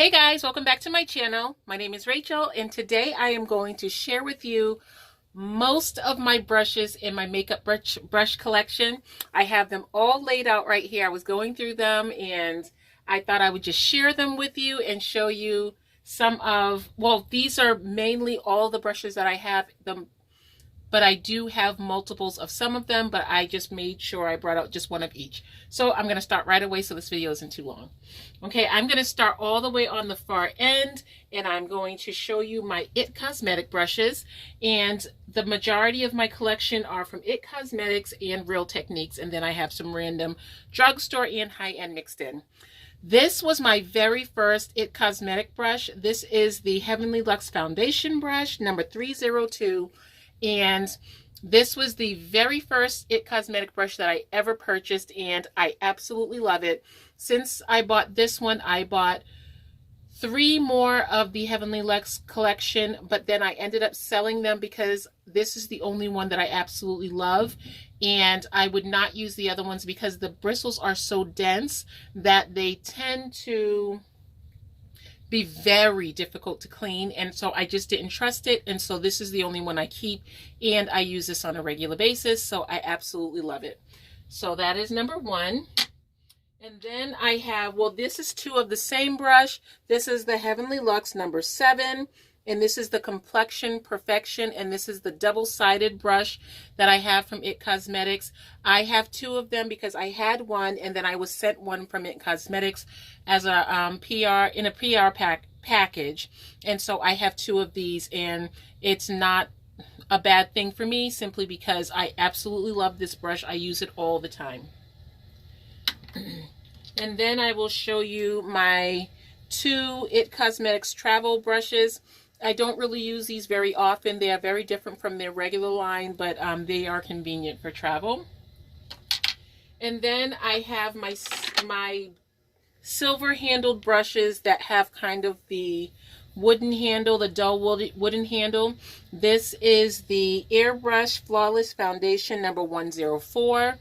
Hey guys, welcome back to my channel. My name is Rachel and today I am going to share with you most of my brushes in my makeup brush collection. I have them all laid out right here. I was going through them and I thought I would just share them with you and show you some of, well, these are mainly all the brushes that I have, but I do have multiples of some of them, but I just made sure I brought out just one of each. So I'm going to start right away so this video isn't too long. Okay, I'm going to start all the way on the far end and I'm going to show you my IT Cosmetic brushes. And the majority of my collection are from IT Cosmetics and Real Techniques. And then I have some random drugstore and high-end mixed in. This was my very first IT Cosmetic brush. This is the Heavenly Luxe Foundation brush, number 302. And this was the very first IT Cosmetic brush that I ever purchased, and I absolutely love it. Since I bought this one, I bought 3 more of the Heavenly Luxe collection, but then I ended up selling them because this is the only one that I absolutely love, and I would not use the other ones because the bristles are so dense that they tend to be very difficult to clean, and so I just didn't trust it, and so this is the only one I keep, and I use this on a regular basis, so I absolutely love it. So that is number 1. And then I have, well, this is 2 of the same brush. This is the Heavenly Luxe number 7, and this is the Complexion Perfection, and this is the double-sided brush that I have from IT Cosmetics. I have 2 of them because I had one and then I was sent one from IT Cosmetics as a PR, in a PR package. And so I have 2 of these, and it's not a bad thing for me simply because I absolutely love this brush. I use it all the time. And then I will show you my 2 IT Cosmetics travel brushes. I don't really use these very often. They are very different from their regular line, but they are convenient for travel. And then I have my silver handled brushes that have kind of the wooden handle, the dull wooden handle. This is the Airbrush Flawless Foundation number 104.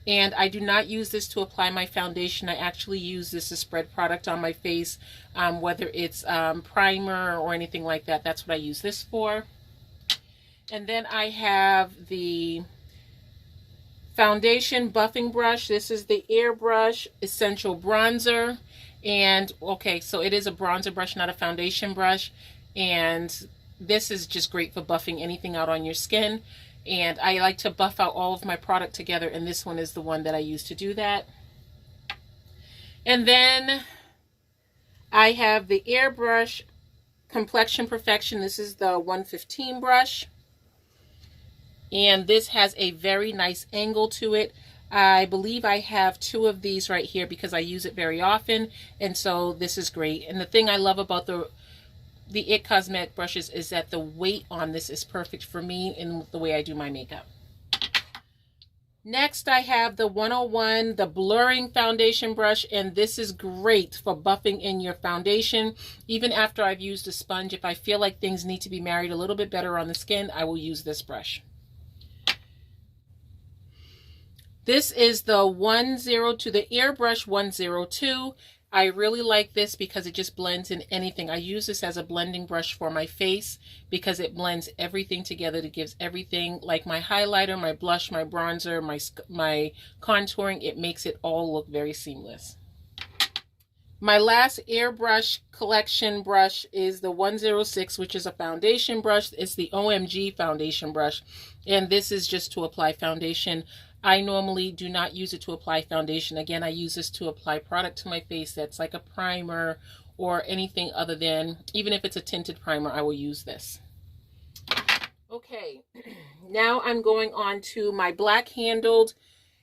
And I do not use this to apply my foundation. I actually use this to spread product on my face, whether it's primer or anything like that. That's what I use this for. And then I have the foundation buffing brush. This is the Airbrush Essential Bronzer. And okay, so it is a bronzer brush, not a foundation brush. And this is just great for buffing anything out on your skin. And I like to buff out all of my product together, and this one is the one that I use to do that. And then I have the Airbrush Complexion Perfection. This is the 115 brush. And this has a very nice angle to it. I believe I have 2 of these right here because I use it very often. And so this is great. And the thing I love about the IT Cosmetic brushes is that the weight on this is perfect for me in the way I do my makeup. Next, I have the 101, the blurring foundation brush, and this is great for buffing in your foundation. Even after I've used a sponge, if I feel like things need to be married a little bit better on the skin, I will use this brush. This is the the Airbrush 102. I really like this because it just blends in anything. I use this as a blending brush for my face because it blends everything together. It gives everything, like my highlighter, my blush, my bronzer, my contouring. It makes it all look very seamless. My last Airbrush collection brush is the 106, which is a foundation brush. It's the OMG foundation brush, and this is just to apply foundation. I normally do not use it to apply foundation. Again, I use this to apply product to my face that's like a primer or anything other than, even if it's a tinted primer, I will use this. Okay, now I'm going on to my black handled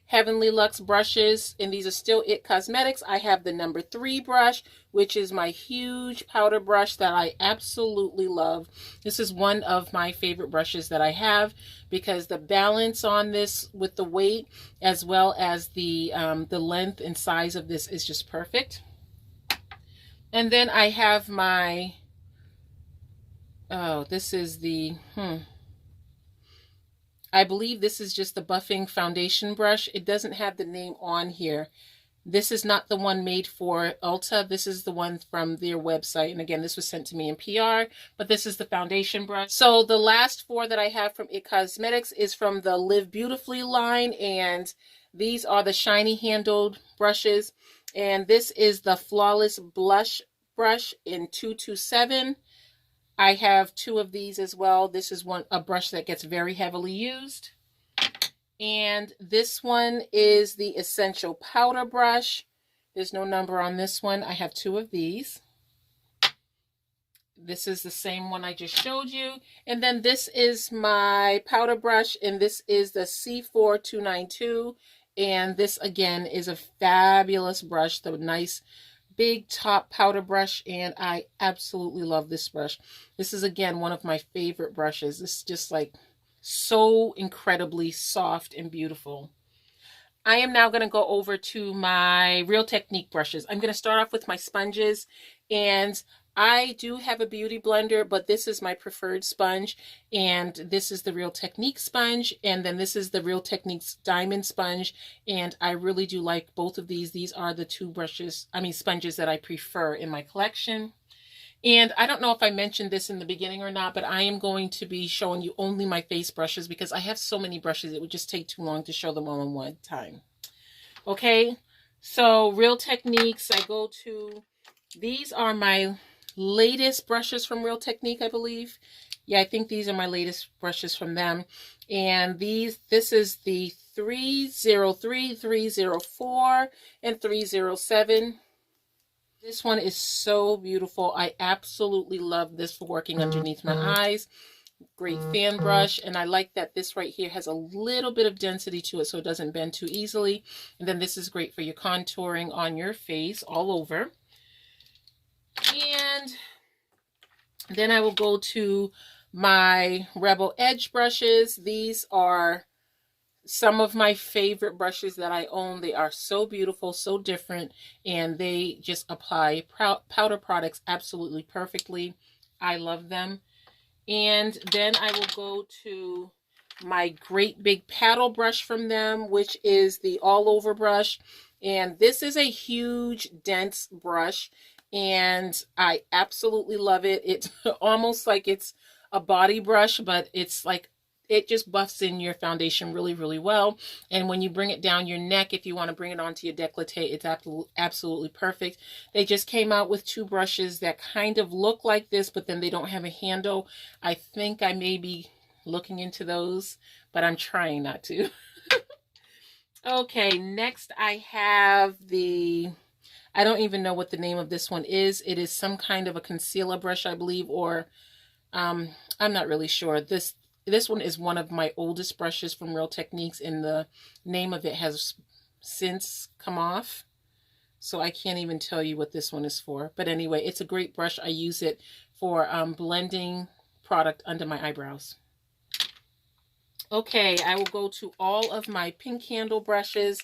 Heavenly Luxe brushes, and these are still IT Cosmetics. I have the number 3 brush, which is my huge powder brush that I absolutely love. This is one of my favorite brushes that I have because the balance on this with the weight as well as the length and size of this is just perfect. And then I have my, this is the, I believe this is just the buffing foundation brush. It doesn't have the name on here. This is not the one made for Ulta. This is the one from their website. And again, this was sent to me in PR, but this is the foundation brush. So the last four that I have from IT Cosmetics is from the Live Beautifully line. And these are the shiny handled brushes. And this is the Flawless Blush brush in 227. I have two of these as well. This is a brush that gets very heavily used. And this one is the Essential Powder Brush. There's no number on this one. I have two of these. This is the same one I just showed you. And then this is my powder brush, and this is the C4292. And this, again, is a fabulous brush, the nice big top powder brush, and I absolutely love this brush. This is, again, one of my favorite brushes. This is just like so incredibly soft and beautiful. I am now going to go over to my Real Technique brushes. I'm going to start off with my sponges, and I do have a beauty blender, but this is my preferred sponge, and this is the Real Technique sponge, and then this is the Real Technique's Diamond sponge, and I really do like both of these. These are the two sponges that I prefer in my collection. And I don't know if I mentioned this in the beginning or not, but I am going to be showing you only my face brushes because I have so many brushes, it would just take too long to show them all in one time. Okay, so Real Techniques, I go to, these are my latest brushes from Real Technique, I believe. Yeah, I think these are my latest brushes from them. And this is the 303, 304, and 307. This one is so beautiful. I absolutely love this for working underneath my eyes. Great fan brush. And I like that this right here has a little bit of density to it so it doesn't bend too easily. And then this is great for your contouring on your face all over. And then I will go to my Rebel Edge brushes. These are some of my favorite brushes that I own. They are so beautiful, so different, and they just apply powder products absolutely perfectly. I love them. And then I will go to my great big paddle brush from them, which is the All Over brush. And this is a huge, dense brush, and I absolutely love it. It's almost like it's a body brush, but it's like it just buffs in your foundation really, really well. And when you bring it down your neck, if you want to bring it onto your décolleté, it's absolutely perfect. They just came out with two brushes that kind of look like this, but then they don't have a handle. I think I may be looking into those, but I'm trying not to. Okay, next I have I don't even know what the name of this one is. It is some kind of a concealer brush, I believe, or I'm not really sure. This one is one of my oldest brushes from Real Techniques, and the name of it has since come off. So I can't even tell you what this one is for. But anyway, it's a great brush. I use it for blending product under my eyebrows. Okay, I will go to all of my pink handle brushes.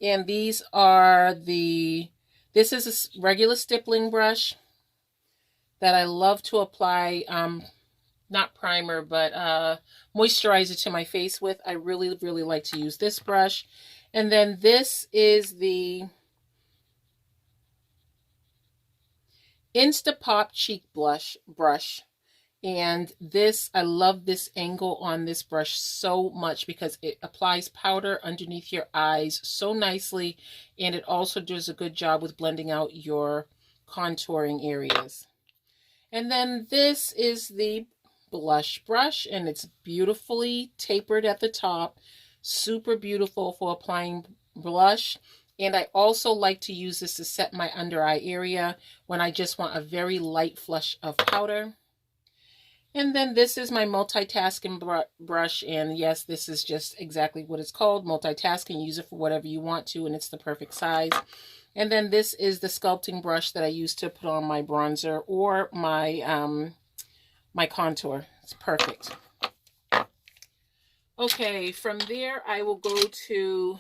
And these are this is a regular stippling brush that I love to apply not primer, but moisturizer to my face with. I really, really like to use this brush. And then this is the Instapop Cheek brush. And I love this angle on this brush so much because it applies powder underneath your eyes so nicely. And it also does a good job with blending out your contouring areas. And then this is the blush brush, and it's beautifully tapered at the top. Super beautiful for applying blush. And I also like to use this to set my under eye area when I just want a very light flush of powder. And then this is my multitasking brush, and yes, this is just exactly what it's called, multitasking. Use it for whatever you want to, and it's the perfect size. And then this is the sculpting brush that I use to put on my bronzer or my my contour. It's perfect. Okay, from there I will go to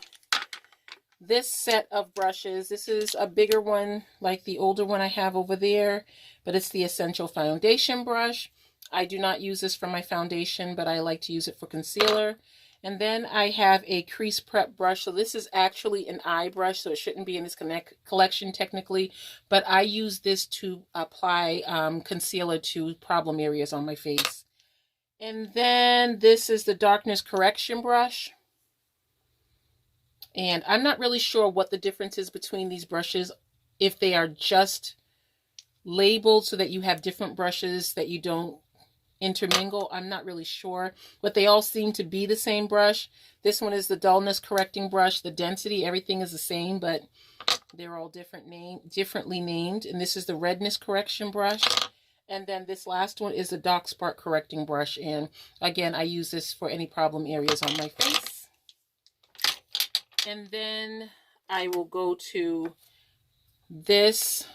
this set of brushes. This is a bigger one like the older one I have over there, but it's the Essential Foundation brush. I do not use this for my foundation, but I like to use it for concealer. And then I have a crease prep brush. So this is actually an eye brush, so it shouldn't be in this collection technically, but I use this to apply concealer to problem areas on my face. And then this is the darkness correction brush. And I'm not really sure what the difference is between these brushes, if they are just labeled so that you have different brushes that you don't intermingle. I'm not really sure, but they all seem to be the same brush. This one is the dullness correcting brush. The density, everything is the same, but they're all differently named. And this is the redness correction brush. And then this last one is the dark spot correcting brush. And again, I use this for any problem areas on my face. And then I will go to this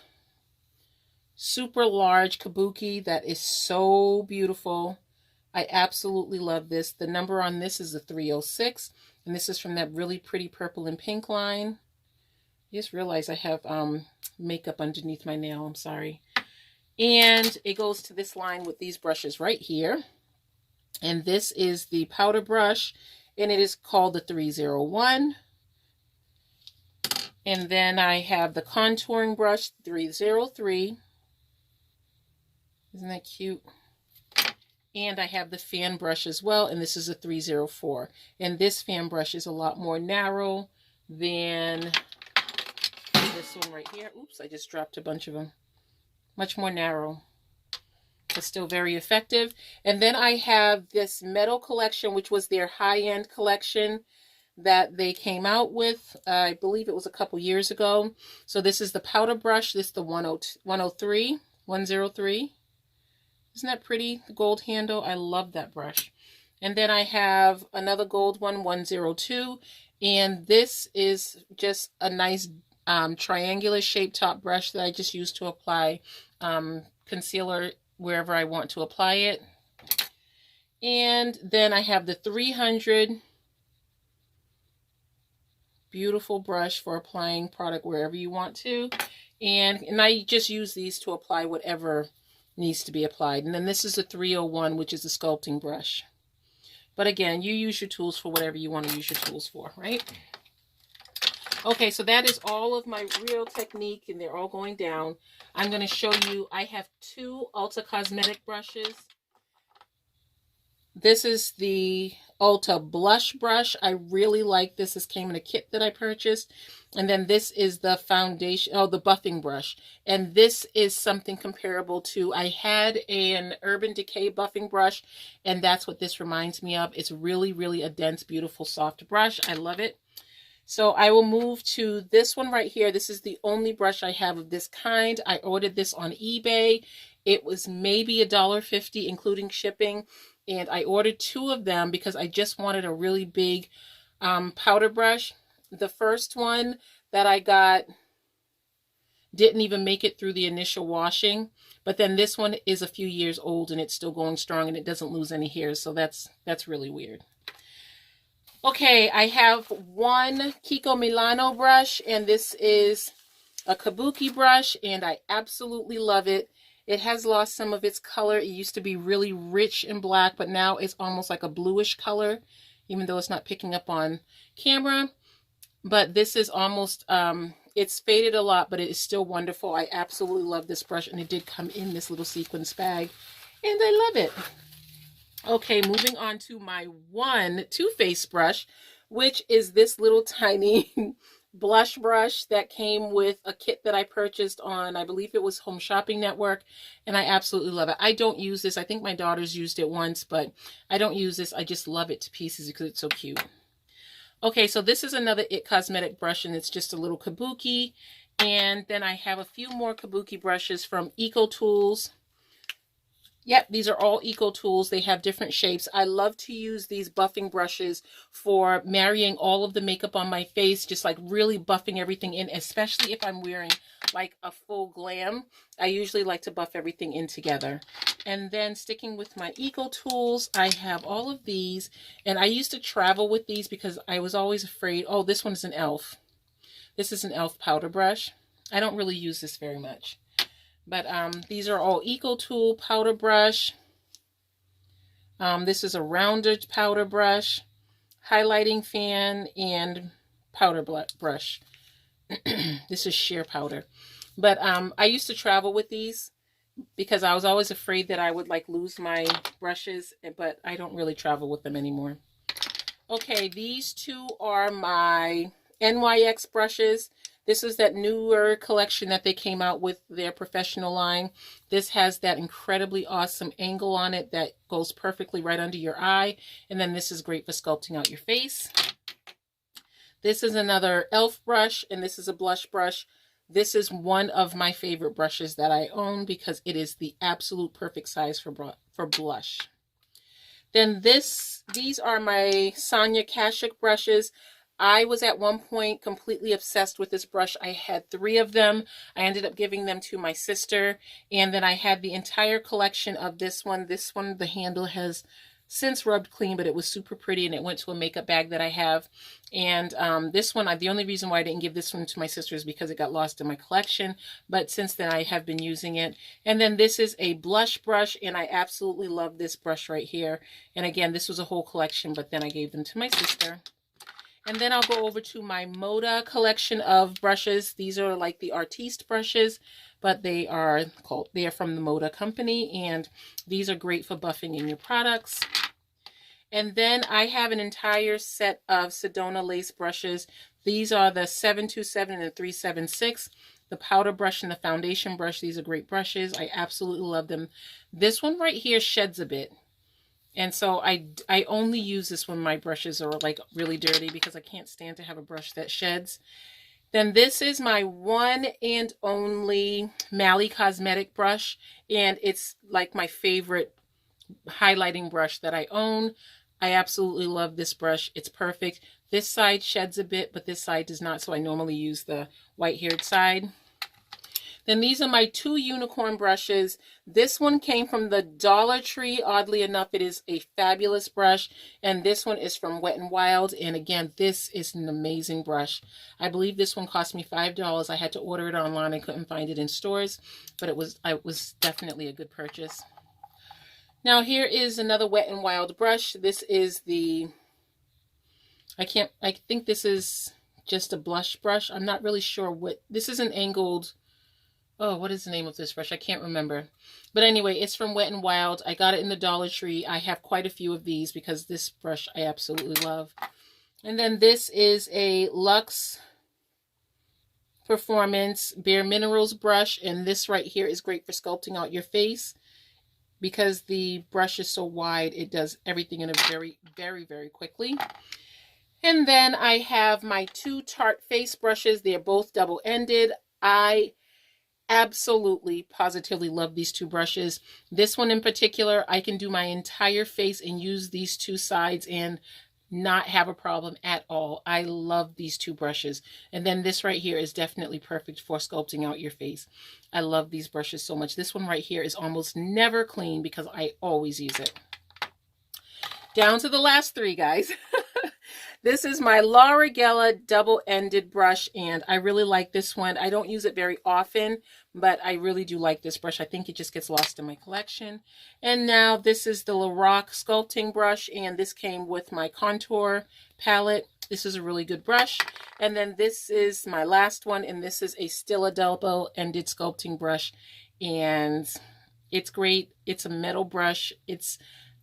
super large kabuki that is so beautiful. I absolutely love this. The number on this is the 306, and this is from that really pretty purple and pink line. I just realized I have makeup underneath my nail. I'm sorry. And it goes to this line with these brushes right here. And this is the powder brush, and it is called the 301. And then I have the contouring brush, 303. Isn't that cute? And I have the fan brush as well, and this is a 304. And this fan brush is a lot more narrow than this one right here. Oops, I just dropped a bunch of them. Much more narrow, but still very effective. And then I have this metal collection, which was their high-end collection that they came out with. I believe it was a couple years ago. So this is the powder brush. This is the 103. Isn't that pretty? The gold handle. I love that brush. And then I have another gold one, 102. And this is just a nice triangular shaped top brush that I just use to apply concealer wherever I want to apply it. And then I have the 300. Beautiful brush for applying product wherever you want to. And I just use these to apply whatever needs to be applied. And then this is a 301, which is a sculpting brush. But again, you use your tools for whatever you want to use your tools for, right? Okay, so that is all of my Real Technique, and they're all going down. I'm going to show you, I have two Ulta Cosmetic brushes. This is the Ulta Blush Brush. I really like this. This came in a kit that I purchased. And then this is the foundation, the buffing brush. And this is something comparable to, I had an Urban Decay buffing brush, and that's what this reminds me of. It's really, really a dense, beautiful, soft brush. I love it. So I will move to this one right here. This is the only brush I have of this kind. I ordered this on eBay. It was maybe $1.50, including shipping. And I ordered two of them because I just wanted a really big powder brush. The first one that I got didn't even make it through the initial washing. But then this one is a few years old and it's still going strong and it doesn't lose any hairs. So that's really weird. Okay, I have one Kiko Milano brush, and this is a kabuki brush, and I absolutely love it. It has lost some of its color. It used to be really rich and black, but now it's almost like a bluish color, even though it's not picking up on camera. But this is almost, it's faded a lot, but it is still wonderful. I absolutely love this brush, and it did come in this little sequins bag, and I love it. Okay, moving on to my one Too Faced brush, which is this little tiny blush brush that came with a kit that I purchased on, I believe it was Home Shopping Network, and I absolutely love it. I don't use this. I think my daughters used it once, but I don't use this. I just love it to pieces because it's so cute. Okay, so this is another It Cosmetic brush, and it's just a little kabuki. And then I have a few more kabuki brushes from Eco Tools. Yep, these are all Eco Tools. They have different shapes. I love to use these buffing brushes for marrying all of the makeup on my face, just like really buffing everything in, especially if I'm wearing like a full glam. I usually like to buff everything in together. And then sticking with my Eco Tools, I have all of these. And I used to travel with these because I was always afraid. Oh, this one is an e.l.f. This is an e.l.f. powder brush. I don't really use this very much. But these are all Eco Tool powder brush. This is a rounded powder brush, highlighting fan, and powder brush. This is sheer powder. But I used to travel with these because I was always afraid that I would like lose my brushes, but I don't really travel with them anymore. Okay, these two are my NYX brushes. This is that newer collection that they came out with, their professional line. This has that incredibly awesome angle on it that goes perfectly right under your eye. And then this is great for sculpting out your face. This is another e.l.f. brush, and this is a blush brush. This is one of my favorite brushes that I own because it is the absolute perfect size for blush. Then these are my Sonia Kashuk brushes. I was at one point completely obsessed with this brush. I had 3 of them. I ended up giving them to my sister. And then I had the entire collection of this one. This one, the handle has since rubbed clean, but it was super pretty, and it went to a makeup bag that I have. And this one, the only reason why I didn't give this one to my sister is because it got lost in my collection, but since then I have been using it. And then this is a blush brush, and I absolutely love this brush right here. And again, this was a whole collection, but then I gave them to my sister. And then I'll go over to my Moda collection of brushes. These are like the Artiste brushes, but they are from the Moda company, and these are great for buffing in your products. And then I have an entire set of Sedona lace brushes. These are the 727 and 376. The powder brush and the foundation brush. These are great brushes. I absolutely love them. This one right here sheds a bit. And so I only use this when my brushes are like really dirty because I can't stand to have a brush that sheds. Then this is my one and only Mally Cosmetic brush. And it's like my favorite highlighting brush that I own. I absolutely love this brush. It's perfect. This side sheds a bit, but this side does not. So I normally use the white-haired side. Then these are my 2 unicorn brushes. This one came from the Dollar Tree. Oddly enough, it is a fabulous brush. And this one is from Wet n Wild. And again, this is an amazing brush. I believe this one cost me $5. I had to order it online. I couldn't find it in stores, but it was definitely a good purchase. Now here is another Wet n Wild brush. This is the, I think this is just a blush brush. I'm not really sure what, this is an angled, oh, what is the name of this brush? I can't remember. But anyway, it's from Wet n Wild. I got it in the Dollar Tree. I have quite a few of these because this brush I absolutely love. And then this is a Luxe Performance Bare Minerals brush. And this right here is great for sculpting out your face. Because the brush is so wide, it does everything in a very, very, very quickly. And then I have my 2 Tarte face brushes. They're both double-ended. I absolutely, positively love these 2 brushes. This one in particular, I can do my entire face and use these 2 sides and not have a problem at all. I love these 2 brushes. And then this right here is definitely perfect for sculpting out your face. I love these brushes so much. This one right here is almost never clean because I always use it. Down to the last 3, guys. This is my Laura Geller double-ended brush, and I really like this one. I don't use it very often, but I really do like this brush. I think it just gets lost in my collection. And now this is the Lorac sculpting brush, and this came with my contour palette. This is a really good brush. And then this is my last one, and this is a Stila double-ended sculpting brush, and it's great. It's a metal brush. It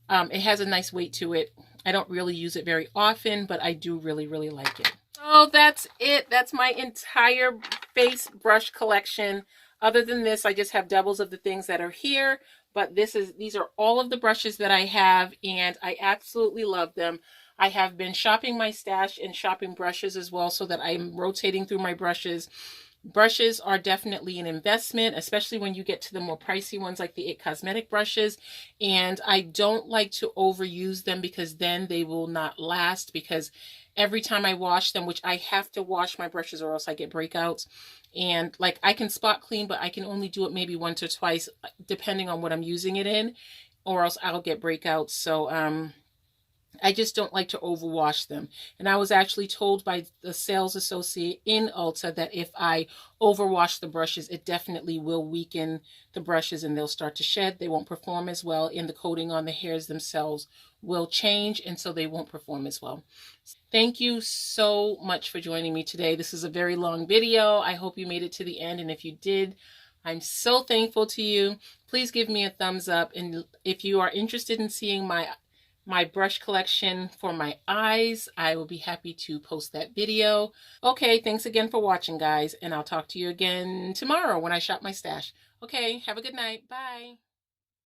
has a nice weight to it. I don't really use it very often, but I do really, really like it. Oh, that's it. That's my entire face brush collection. Other than this, I just have doubles of the things that are here, but these are all of the brushes that I have, and I absolutely love them. I have been shopping my stash and shopping brushes as well so that I'm rotating through my brushes. Brushes are definitely an investment, especially when you get to the more pricey ones like the IT Cosmetic brushes. And I don't like to overuse them because then they will not last, because every time I wash them, which I have to wash my brushes or else I get breakouts. And like I can spot clean, but I can only do it maybe once or twice depending on what I'm using it in, or else I'll get breakouts. So I just don't like to overwash them. And I was actually told by the sales associate in Ulta that if I overwash the brushes, it definitely will weaken the brushes and they'll start to shed. They won't perform as well, and the coating on the hairs themselves will change, and so they won't perform as well. Thank you so much for joining me today. This is a very long video. I hope you made it to the end, and if you did, I'm so thankful to you. Please give me a thumbs up, and if you are interested in seeing my brush collection for my eyes, I will be happy to post that video. Okay, thanks again for watching, guys, and I'll talk to you again tomorrow when I shop my stash. Okay, have a good night. Bye.